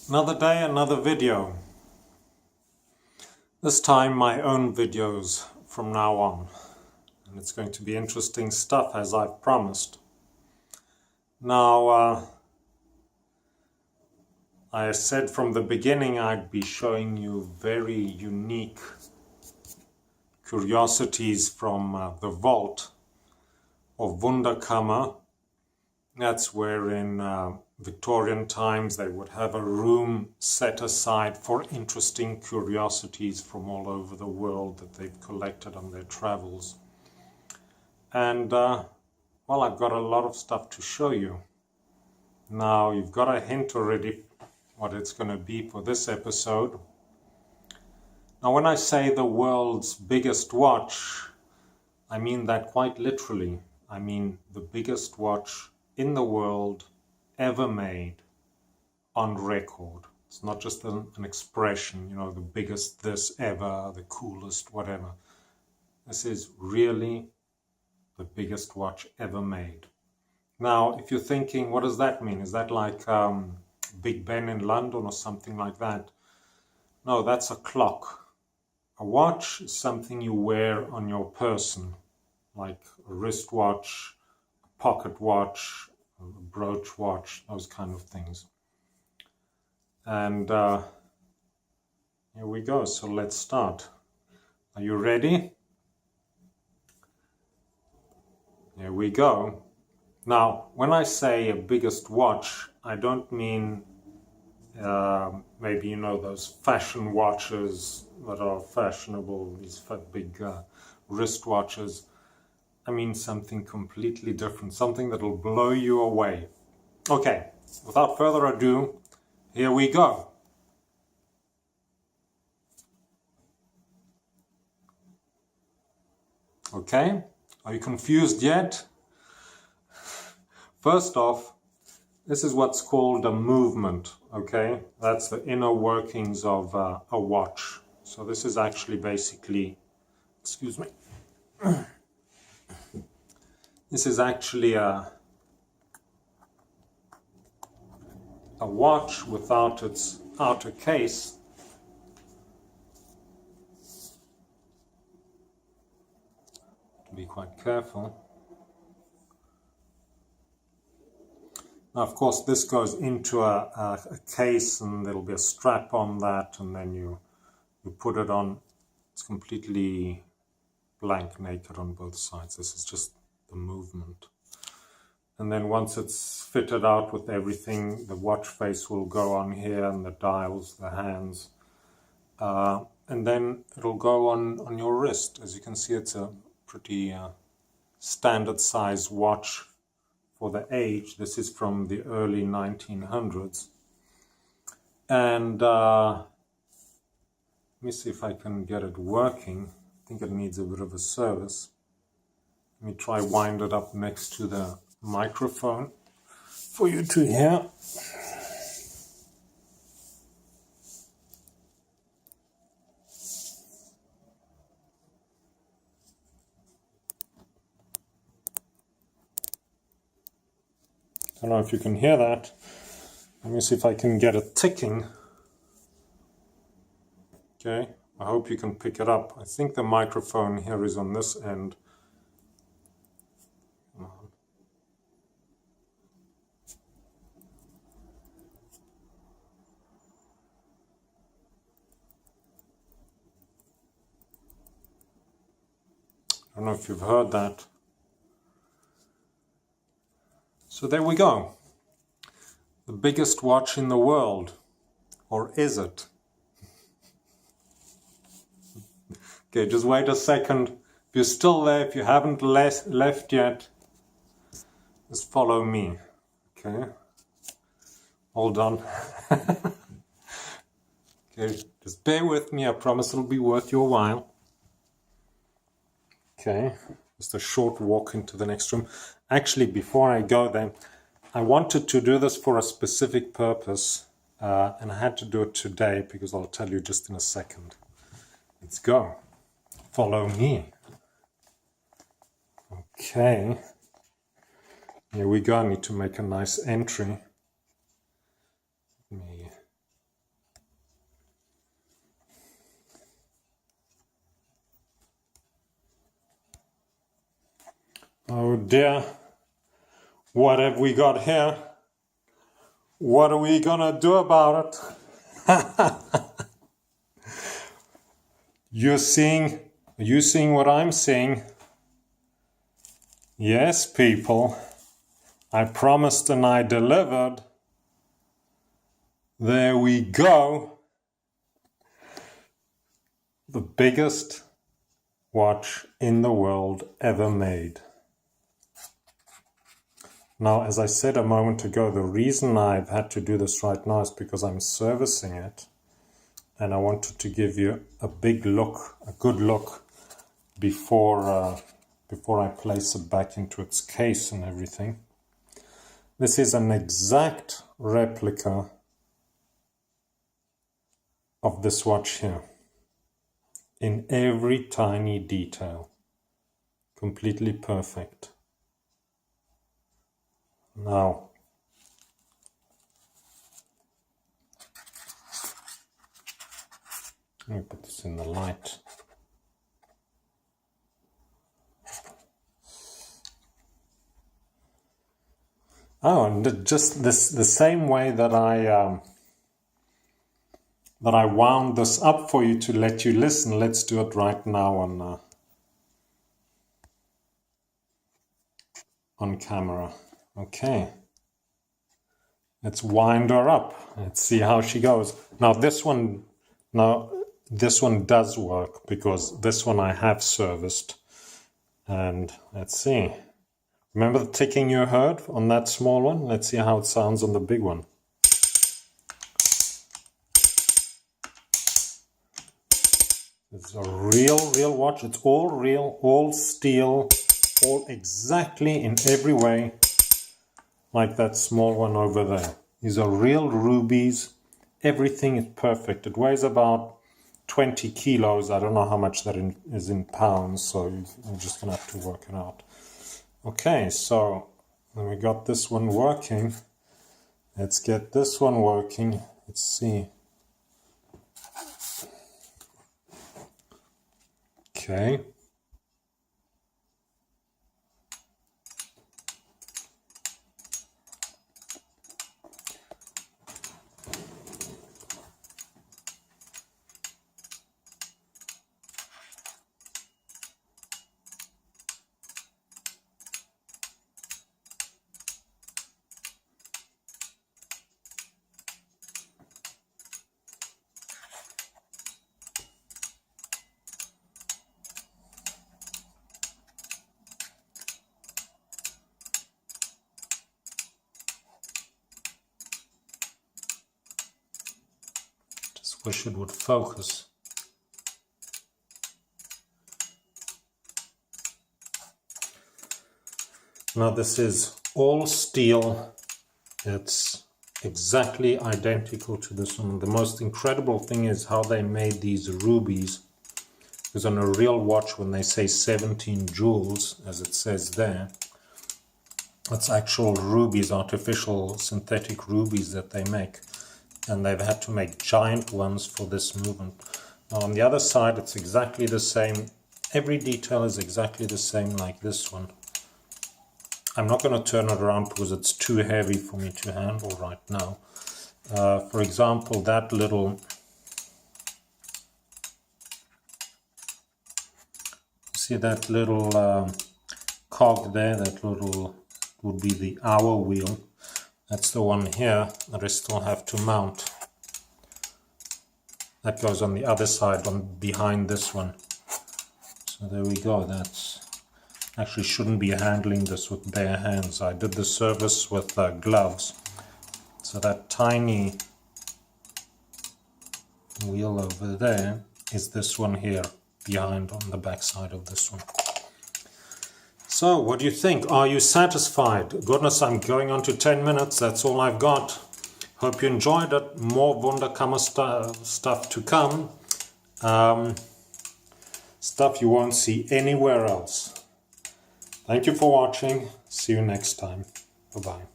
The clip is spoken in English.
Another day, another video. This time my own videos from now on. And it's going to be interesting stuff as I've promised. Now, I said from the beginning I'd be showing you very unique curiosities from the vault of Wunderkammer. That's where in Victorian times they would have a room set aside for interesting curiosities from all over the world that they've collected on their travels. And, well, I've got a lot of stuff to show you. Now, you've got a hint already what it's going to be for this episode. Now, when I say the world's biggest watch, I mean that quite literally. I mean the biggest watch in the world ever made on record. It's not just an expression, you know, the biggest this ever, the coolest, whatever. This is really the biggest watch ever made. Now, if you're thinking, what does that mean? Is that like Big Ben in London or something like that? No, that's a clock. A watch is something you wear on your person, like a wristwatch, a pocket watch, a brooch watch, those kind of things. And here we go. So let's start. Are you ready? Here we go. Now, when I say a biggest watch, I don't mean maybe, you know, those fashion watches that are fashionable, these big wristwatches. I mean something completely different, something that will blow you away. Okay, without further ado, here we go. Okay, are you confused yet? First off, this is what's called a movement, okay? That's the inner workings of a watch. So this is actually basically, excuse me, this is actually a watch without its outer case. Be quite careful. Now, of course, this goes into a case, and there'll be a strap on that, and then you put it on. It's completely blank, naked on both sides. This is just the movement. And then once it's fitted out with everything, the watch face will go on here, and the dials, the hands. And then it'll go on your wrist. As you can see, it's a pretty standard size watch for the age. This is from the early 1900s. And let me see if I can get it working. I think it needs a bit of a service. Let me try wind it up next to the microphone for you to hear. I don't know if you can hear that. Let me see if I can get it ticking. Okay, I hope you can pick it up. I think the microphone here is on this end. Come on. I don't know if you've heard that. So there we go. The biggest watch in the world. Or is it? Okay, just wait a second. If you're still there, if you haven't left yet, just follow me. Okay? Hold on. Okay, just bear with me. I promise it'll be worth your while. Okay, just a short walk into the next room. Actually, before I go there, I wanted to do this for a specific purpose, and I had to do it today because I'll tell you just in a second. Let's go. Follow me. Okay. Here we go. I need to make a nice entry. Let me Oh dear, what have we got here? What are we gonna do about it? You seeing what I'm seeing? Yes, people, I promised and I delivered. There we go. The biggest watch in the world ever made. Now, as I said a moment ago, the reason I've had to do this right now is because I'm servicing it. And I wanted to give you a big look, a good look, before I place it back into its case and everything. This is an exact replica of this watch here, in every tiny detail, completely perfect. Now, let me put this in the light. Oh, and just this, the same way that I wound this up for you to let you listen, let's do it right now on camera. Okay. Let's wind her up. Let's see how she goes. Now this one does work because this one I have serviced. And let's see. Remember the ticking you heard on that small one? Let's see how it sounds on the big one. It's a real watch. It's all real, all steel, all exactly in every way like that small one over there. These are real rubies. Everything is perfect. It weighs about 20 kilos. I don't know how much that is in pounds, so I'm just going to have to work it out. Okay, so then we got this one working. Let's get this one working. Let's see. Okay. Wish it would focus. Now this is all steel. It's exactly identical to this one. The most incredible thing is how they made these rubies. Because on a real watch, when they say 17 jewels, as it says there, it's actual rubies, artificial synthetic rubies that they make. And they've had to make giant ones for this movement. Now on the other side, it's exactly the same. Every detail is exactly the same like this one. I'm not going to turn it around because it's too heavy for me to handle right now. For example, that little... See that little cog there? That little would be the hour wheel. That's the one here that I still have to mount. That goes on the other side, behind this one. So there we go. That's actually shouldn't be handling this with bare hands. I did the service with gloves. So that tiny wheel over there is this one here, behind on the back side of this one. So, what do you think? Are you satisfied? Goodness, I'm going on to 10 minutes. That's all I've got. Hope you enjoyed it. More Wunderkammer stuff to come. Stuff you won't see anywhere else. Thank you for watching. See you next time. Bye-bye.